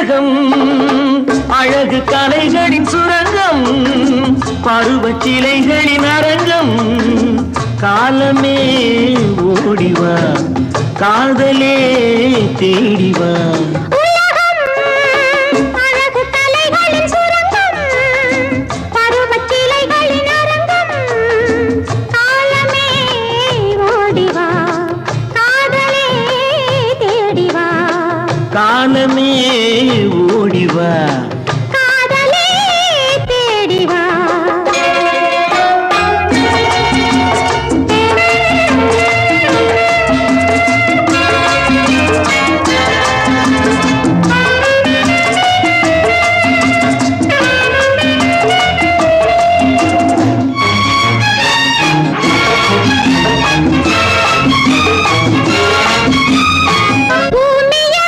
உலகம் அழகு கலைகளின் சுரங்கம் பருவச் சிலைகளின் அரங்கம் காலமே ஓடிவா காதலே தேடிவா காலமே ஓடிவா